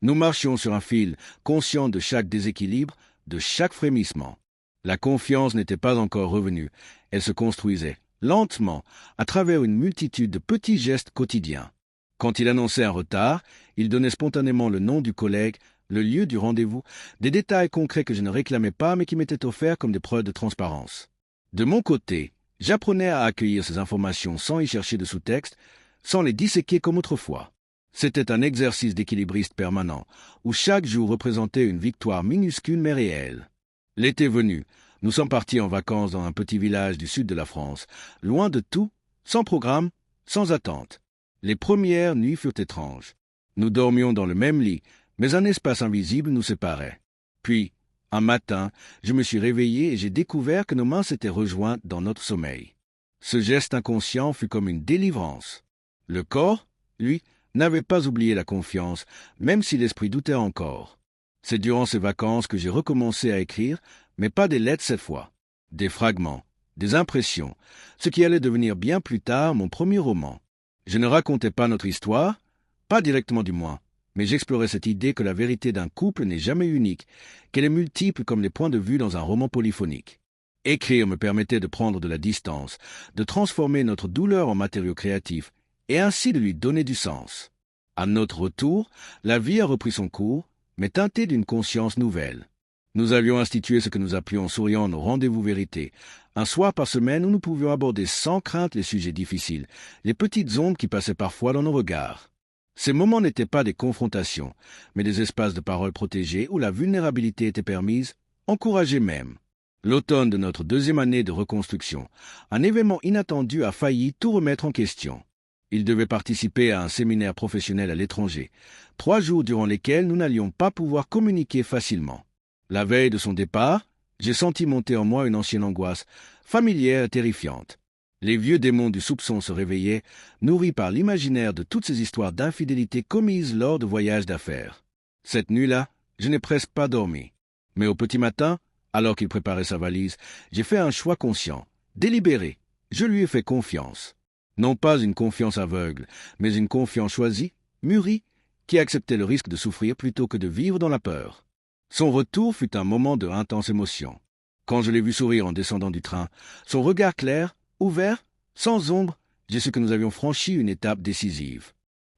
C: Nous marchions sur un fil, conscients de chaque déséquilibre, de chaque frémissement. La confiance n'était pas encore revenue, elle se construisait, lentement, à travers une multitude de petits gestes quotidiens. Quand il annonçait un retard, il donnait spontanément le nom du collègue, le lieu du rendez-vous, des détails concrets que je ne réclamais pas mais qui m'étaient offerts comme des preuves de transparence. De mon côté, j'apprenais à accueillir ces informations sans y chercher de sous-texte, sans les disséquer comme autrefois. C'était un exercice d'équilibriste permanent, où chaque jour représentait une victoire minuscule mais réelle. L'été venu, nous sommes partis en vacances dans un petit village du sud de la France, loin de tout, sans programme, sans attente. Les premières nuits furent étranges. Nous dormions dans le même lit, mais un espace invisible nous séparait. Puis, un matin, je me suis réveillé et j'ai découvert que nos mains s'étaient rejointes dans notre sommeil. Ce geste inconscient fut comme une délivrance. Le corps, lui, n'avait pas oublié la confiance, même si l'esprit doutait encore. C'est durant ces vacances que j'ai recommencé à écrire, mais pas des lettres cette fois. Des fragments, des impressions, ce qui allait devenir bien plus tard mon premier roman. Je ne racontais pas notre histoire, pas directement du moins, mais j'explorais cette idée que la vérité d'un couple n'est jamais unique, qu'elle est multiple comme les points de vue dans un roman polyphonique. Écrire me permettait de prendre de la distance, de transformer notre douleur en matériau créatif, et ainsi de lui donner du sens. À notre retour, la vie a repris son cours, mais teintée d'une conscience nouvelle. Nous avions institué ce que nous appelions souriant nos rendez-vous vérité, un soir par semaine où nous pouvions aborder sans crainte les sujets difficiles, les petites ombres qui passaient parfois dans nos regards. Ces moments n'étaient pas des confrontations, mais des espaces de parole protégés où la vulnérabilité était permise, encouragée même. L'automne de notre deuxième année de reconstruction, un événement inattendu a failli tout remettre en question. Il devait participer à un séminaire professionnel à l'étranger, 3 jours durant lesquels nous n'allions pas pouvoir communiquer facilement. La veille de son départ, j'ai senti monter en moi une ancienne angoisse, familière et terrifiante. Les vieux démons du soupçon se réveillaient, nourris par l'imaginaire de toutes ces histoires d'infidélité commises lors de voyages d'affaires. Cette nuit-là, je n'ai presque pas dormi. Mais au petit matin, alors qu'il préparait sa valise, j'ai fait un choix conscient, délibéré. Je lui ai fait confiance. Non pas une confiance aveugle, mais une confiance choisie, mûrie, qui acceptait le risque de souffrir plutôt que de vivre dans la peur. Son retour fut un moment de intense émotion. Quand je l'ai vu sourire en descendant du train, son regard clair, ouvert, sans ombre, j'ai su que nous avions franchi une étape décisive.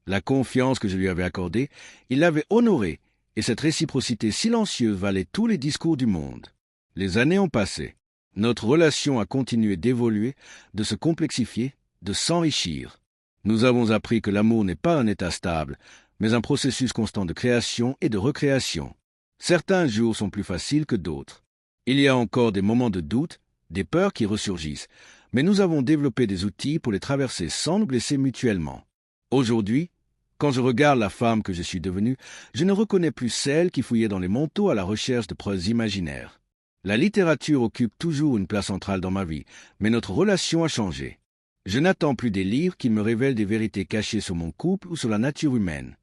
C: La confiance que je lui avais accordée, il l'avait honorée, et cette réciprocité silencieuse valait tous les discours du monde. Les années ont passé. Notre relation a continué d'évoluer, de se complexifier, de s'enrichir. Nous avons appris que l'amour n'est pas un état stable, mais un processus constant de création et de recréation. Certains jours sont plus faciles que d'autres. Il y a encore des moments de doute, des peurs qui ressurgissent, mais nous avons développé des outils pour les traverser sans nous blesser mutuellement. Aujourd'hui, quand je regarde la femme que je suis devenue, je ne reconnais plus celle qui fouillait dans les manteaux à la recherche de preuves imaginaires. La littérature occupe toujours une place centrale dans ma vie, mais notre relation a changé. Je n'attends plus des livres qui me révèlent des vérités cachées sur mon couple ou sur la nature humaine.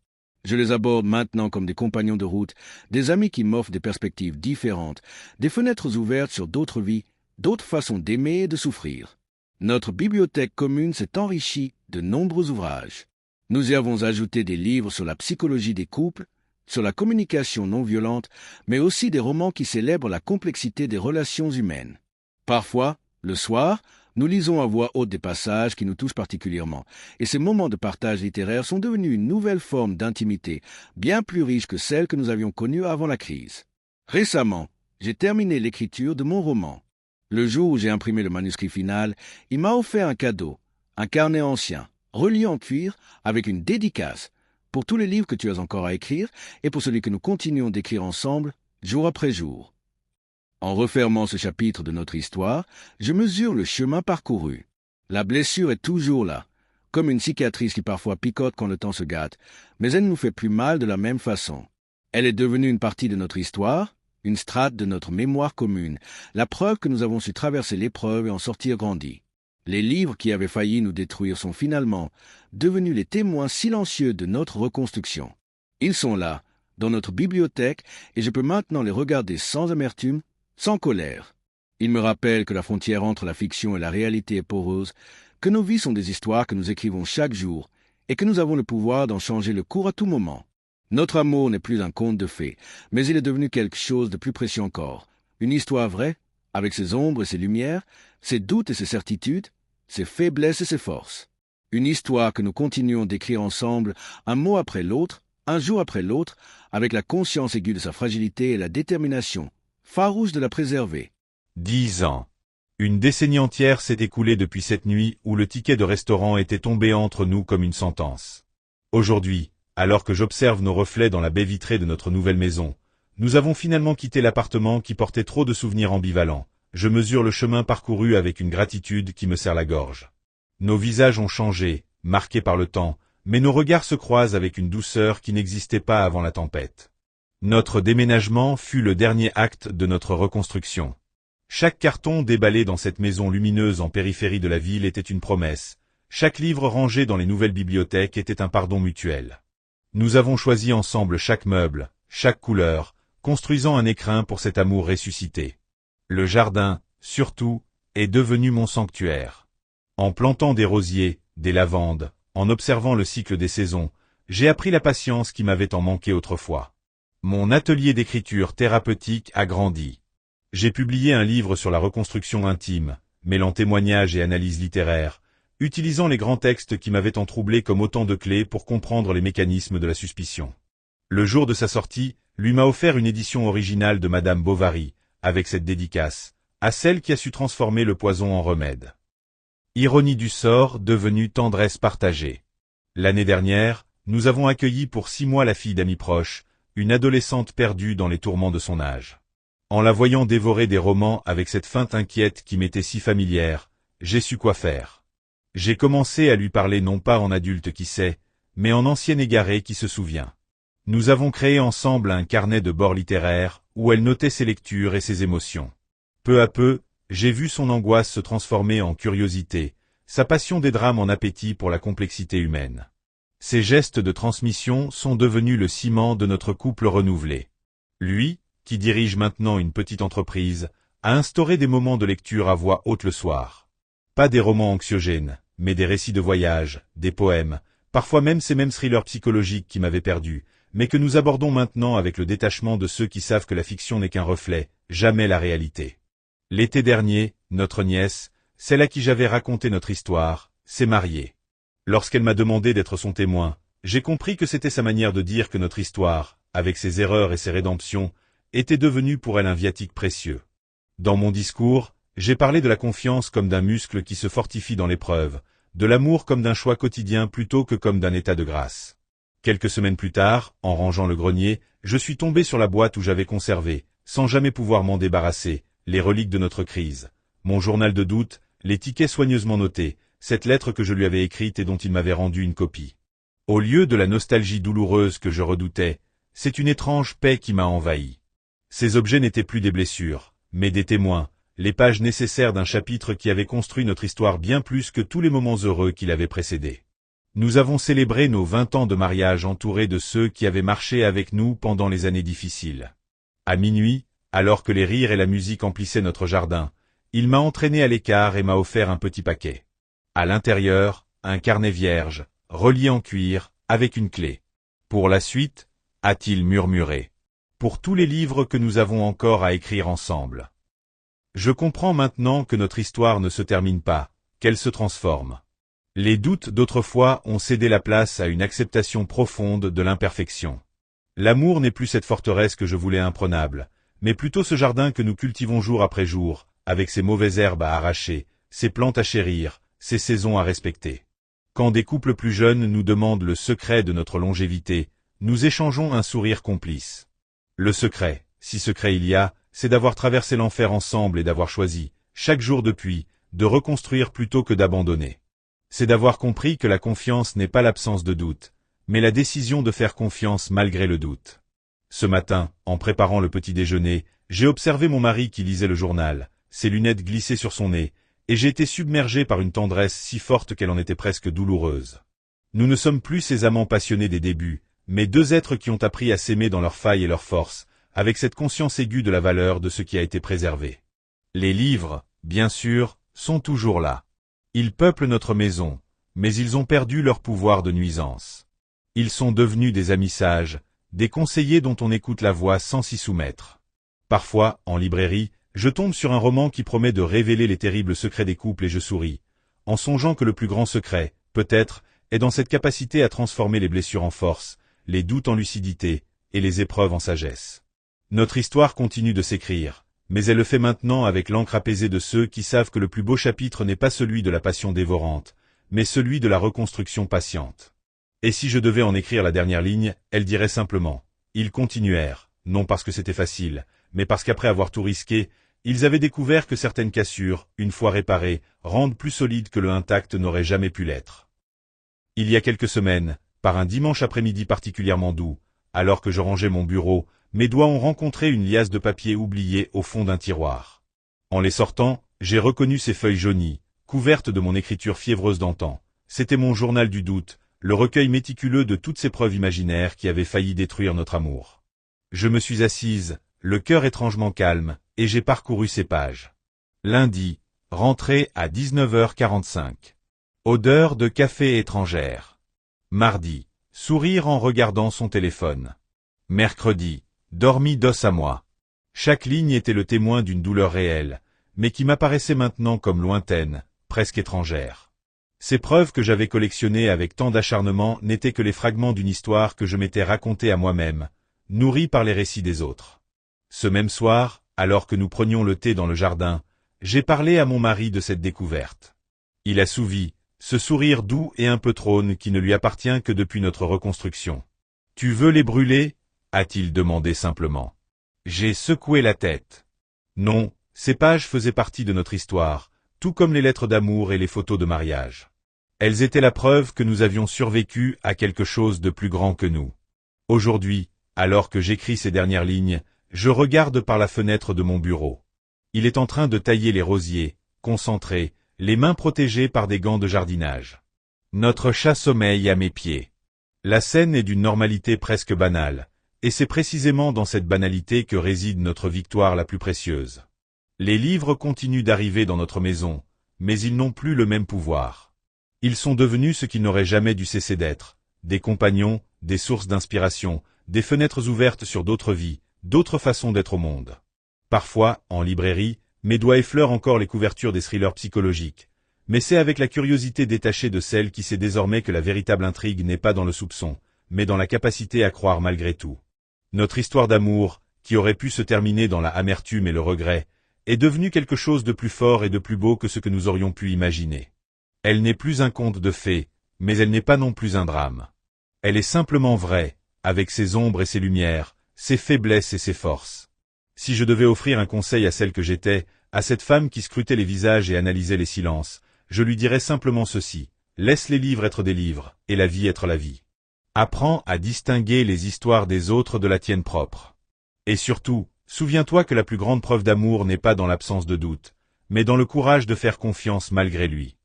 C: Je les aborde maintenant comme des compagnons de route, des amis qui m'offrent des perspectives différentes, des fenêtres ouvertes sur d'autres vies, d'autres façons d'aimer et de souffrir. Notre bibliothèque commune s'est enrichie de nombreux ouvrages. Nous y avons ajouté des livres sur la psychologie des couples, sur la communication non violente, mais aussi des romans qui célèbrent la complexité des relations humaines. Parfois, le soir, nous lisons à voix haute des passages qui nous touchent particulièrement, et ces moments de partage littéraire sont devenus une nouvelle forme d'intimité, bien plus riche que celle que nous avions connue avant la crise. Récemment, j'ai terminé l'écriture de mon roman. Le jour où j'ai imprimé le manuscrit final, il m'a offert un cadeau, un carnet ancien, relié en cuir, avec une dédicace, pour tous les livres que tu as encore à écrire, et pour celui que nous continuons d'écrire ensemble, jour après jour. En refermant ce chapitre de notre histoire, je mesure le chemin parcouru. La blessure est toujours là, comme une cicatrice qui parfois picote quand le temps se gâte, mais elle ne nous fait plus mal de la même façon. Elle est devenue une partie de notre histoire, une strate de notre mémoire commune, la preuve que nous avons su traverser l'épreuve et en sortir grandis. Les livres qui avaient failli nous détruire sont finalement devenus les témoins silencieux de notre reconstruction. Ils sont là, dans notre bibliothèque, et je peux maintenant les regarder sans amertume, sans colère. Ils me rappellent que la frontière entre la fiction et la réalité est poreuse, que nos vies sont des histoires que nous écrivons chaque jour, et que nous avons le pouvoir d'en changer le cours à tout moment. Notre amour n'est plus un conte de fées, mais il est devenu quelque chose de plus précieux encore. Une histoire vraie, avec ses ombres et ses lumières, ses doutes et ses certitudes, ses faiblesses et ses forces. Une histoire que nous continuons d'écrire ensemble, un mot après l'autre, un jour après l'autre, avec la conscience aiguë de sa fragilité et la détermination farouche de la préserver.
A: 10 ans. Une décennie entière s'est écoulée depuis cette nuit où le ticket de restaurant était tombé entre nous comme une sentence. Aujourd'hui, alors que j'observe nos reflets dans la baie vitrée de notre nouvelle maison, nous avons finalement quitté l'appartement qui portait trop de souvenirs ambivalents. Je mesure le chemin parcouru avec une gratitude qui me serre la gorge. Nos visages ont changé, marqués par le temps, mais nos regards se croisent avec une douceur qui n'existait pas avant la tempête. Notre déménagement fut le dernier acte de notre reconstruction. Chaque carton déballé dans cette maison lumineuse en périphérie de la ville était une promesse, chaque livre rangé dans les nouvelles bibliothèques était un pardon mutuel. Nous avons choisi ensemble chaque meuble, chaque couleur, construisant un écrin pour cet amour ressuscité. Le jardin, surtout, est devenu mon sanctuaire. En plantant des rosiers, des lavandes, en observant le cycle des saisons, j'ai appris la patience qui m'avait tant manqué autrefois. Mon atelier d'écriture thérapeutique a grandi. J'ai publié un livre sur la reconstruction intime, mêlant témoignages et analyses littéraires, utilisant les grands textes qui m'avaient tant troublé comme autant de clés pour comprendre les mécanismes de la suspicion. Le jour de sa sortie, lui m'a offert une édition originale de Madame Bovary, avec cette dédicace, à celle qui a su transformer le poison en remède. Ironie du sort devenue tendresse partagée. L'année dernière, nous avons accueilli pour 6 mois la fille d'amis proches, une adolescente perdue dans les tourments de son âge. En la voyant dévorer des romans avec cette feinte inquiète qui m'était si familière, j'ai su quoi faire. J'ai commencé à lui parler non pas en adulte qui sait, mais en ancien égaré qui se souvient. Nous avons créé ensemble un carnet de bord littéraire, où elle notait ses lectures et ses émotions. Peu à peu, j'ai vu son angoisse se transformer en curiosité, sa passion des drames en appétit pour la complexité humaine. Ces gestes de transmission sont devenus le ciment de notre couple renouvelé. Lui, qui dirige maintenant une petite entreprise, a instauré des moments de lecture à voix haute le soir. Pas des romans anxiogènes, mais des récits de voyage, des poèmes, parfois même ces mêmes thrillers psychologiques qui m'avaient perdu, mais que nous abordons maintenant avec le détachement de ceux qui savent que la fiction n'est qu'un reflet, jamais la réalité. L'été dernier, notre nièce, celle à qui j'avais raconté notre histoire, s'est mariée. Lorsqu'elle m'a demandé d'être son témoin, j'ai compris que c'était sa manière de dire que notre histoire, avec ses erreurs et ses rédemptions, était devenue pour elle un viatique précieux. Dans mon discours, j'ai parlé de la confiance comme d'un muscle qui se fortifie dans l'épreuve, de l'amour comme d'un choix quotidien plutôt que comme d'un état de grâce. Quelques semaines plus tard, en rangeant le grenier, je suis tombé sur la boîte où j'avais conservé, sans jamais pouvoir m'en débarrasser, les reliques de notre crise, mon journal de doute, les tickets soigneusement notés, cette lettre que je lui avais écrite et dont il m'avait rendu une copie. Au lieu de la nostalgie douloureuse que je redoutais, c'est une étrange paix qui m'a envahi. Ces objets n'étaient plus des blessures, mais des témoins, les pages nécessaires d'un chapitre qui avait construit notre histoire bien plus que tous les moments heureux qui l'avaient précédé. Nous avons célébré nos 20 ans de mariage entourés de ceux qui avaient marché avec nous pendant les années difficiles. À minuit, alors que les rires et la musique emplissaient notre jardin, il m'a entraîné à l'écart et m'a offert un petit paquet. À l'intérieur, un carnet vierge, relié en cuir, avec une clé. Pour la suite, a-t-il murmuré. Pour tous les livres que nous avons encore à écrire ensemble. Je comprends maintenant que notre histoire ne se termine pas, qu'elle se transforme. Les doutes d'autrefois ont cédé la place à une acceptation profonde de l'imperfection. L'amour n'est plus cette forteresse que je voulais imprenable, mais plutôt ce jardin que nous cultivons jour après jour, avec ses mauvaises herbes à arracher, ses plantes à chérir, ses saisons à respecter. Quand des couples plus jeunes nous demandent le secret de notre longévité, nous échangeons un sourire complice. Le secret, si secret il y a, c'est d'avoir traversé l'enfer ensemble et d'avoir choisi, chaque jour depuis, de reconstruire plutôt que d'abandonner. C'est d'avoir compris que la confiance n'est pas l'absence de doute, mais la décision de faire confiance malgré le doute. Ce matin, en préparant le petit déjeuner, j'ai observé mon mari qui lisait le journal, ses lunettes glissées sur son nez, et j'ai été submergé par une tendresse si forte qu'elle en était presque douloureuse. Nous ne sommes plus ces amants passionnés des débuts, mais deux êtres qui ont appris à s'aimer dans leurs failles et leurs forces, avec cette conscience aiguë de la valeur de ce qui a été préservé. Les livres, bien sûr, sont toujours là. Ils peuplent notre maison, mais ils ont perdu leur pouvoir de nuisance. Ils sont devenus des amis sages, des conseillers dont on écoute la voix sans s'y soumettre. Parfois, en librairie, je tombe sur un roman qui promet de révéler les terribles secrets des couples et je souris, en songeant que le plus grand secret, peut-être, est dans cette capacité à transformer les blessures en force, les doutes en lucidité, et les épreuves en sagesse. Notre histoire continue de s'écrire, mais elle le fait maintenant avec l'encre apaisée de ceux qui savent que le plus beau chapitre n'est pas celui de la passion dévorante, mais celui de la reconstruction patiente. Et si je devais en écrire la dernière ligne, elle dirait simplement « Ils continuèrent », non parce que c'était facile, mais parce qu'après avoir tout risqué, ils avaient découvert que certaines cassures, une fois réparées, rendent plus solides que le intact n'aurait jamais pu l'être. Il y a quelques semaines, par un dimanche après-midi particulièrement doux, alors que je rangeais mon bureau, mes doigts ont rencontré une liasse de papier oubliée au fond d'un tiroir. En les sortant, j'ai reconnu ces feuilles jaunies, couvertes de mon écriture fiévreuse d'antan, C'était mon journal du doute, le recueil méticuleux de toutes ces preuves imaginaires qui avaient failli détruire notre amour. Je me suis assise, le cœur étrangement calme, et j'ai parcouru ces pages. Lundi, rentrée à 19h45. Odeur de café étrangère. Mardi, sourire en regardant son téléphone. Mercredi, dormi d'os à moi. Chaque ligne était le témoin d'une douleur réelle, mais qui m'apparaissait maintenant comme lointaine, presque étrangère. Ces preuves que j'avais collectionnées avec tant d'acharnement n'étaient que les fragments d'une histoire que je m'étais racontée à moi-même, nourrie par les récits des autres. Ce même soir, alors que nous prenions le thé dans le jardin, j'ai parlé à mon mari de cette découverte. Il a souvi, ce sourire doux et un peu trône qui ne lui appartient que depuis notre reconstruction. « Tu veux les brûler ?» a-t-il demandé simplement. J'ai secoué la tête. Non, ces pages faisaient partie de notre histoire, tout comme les lettres d'amour et les photos de mariage. Elles étaient la preuve que nous avions survécu à quelque chose de plus grand que nous. Aujourd'hui, alors que j'écris ces dernières lignes, je regarde par la fenêtre de mon bureau. Il est en train de tailler les rosiers, concentré, les mains protégées par des gants de jardinage. Notre chat sommeille à mes pieds. La scène est d'une normalité presque banale, et c'est précisément dans cette banalité que réside notre victoire la plus précieuse. Les livres continuent d'arriver dans notre maison, mais ils n'ont plus le même pouvoir. Ils sont devenus ce qu'ils n'auraient jamais dû cesser d'être, des compagnons, des sources d'inspiration, des fenêtres ouvertes sur d'autres vies, d'autres façons d'être au monde. Parfois, en librairie, mes doigts effleurent encore les couvertures des thrillers psychologiques, mais c'est avec la curiosité détachée de celle qui sait désormais que la véritable intrigue n'est pas dans le soupçon, mais dans la capacité à croire malgré tout. Notre histoire d'amour, qui aurait pu se terminer dans la amertume et le regret, est devenue quelque chose de plus fort et de plus beau que ce que nous aurions pu imaginer. Elle n'est plus un conte de fées, mais elle n'est pas non plus un drame. Elle est simplement vraie, avec ses ombres et ses lumières, ses faiblesses et ses forces. Si je devais offrir un conseil à celle que j'étais, à cette femme qui scrutait les visages et analysait les silences, je lui dirais simplement ceci: laisse les livres être des livres, et la vie être la vie. Apprends à distinguer les histoires des autres de la tienne propre. Et surtout, souviens-toi que la plus grande preuve d'amour n'est pas dans l'absence de doute, mais dans le courage de faire confiance malgré lui.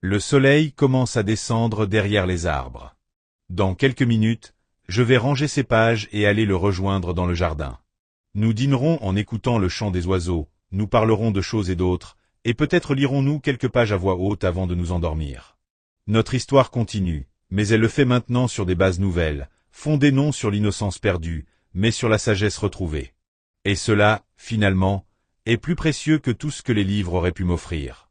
A: Le soleil commence à descendre derrière les arbres. Dans quelques minutes, je vais ranger ces pages et aller le rejoindre dans le jardin. Nous dînerons en écoutant le chant des oiseaux, nous parlerons de choses et d'autres, et peut-être lirons-nous quelques pages à voix haute avant de nous endormir. Notre histoire continue, mais elle le fait maintenant sur des bases nouvelles, fondées non sur l'innocence perdue, mais sur la sagesse retrouvée. Et cela, finalement, est plus précieux que tout ce que les livres auraient pu m'offrir.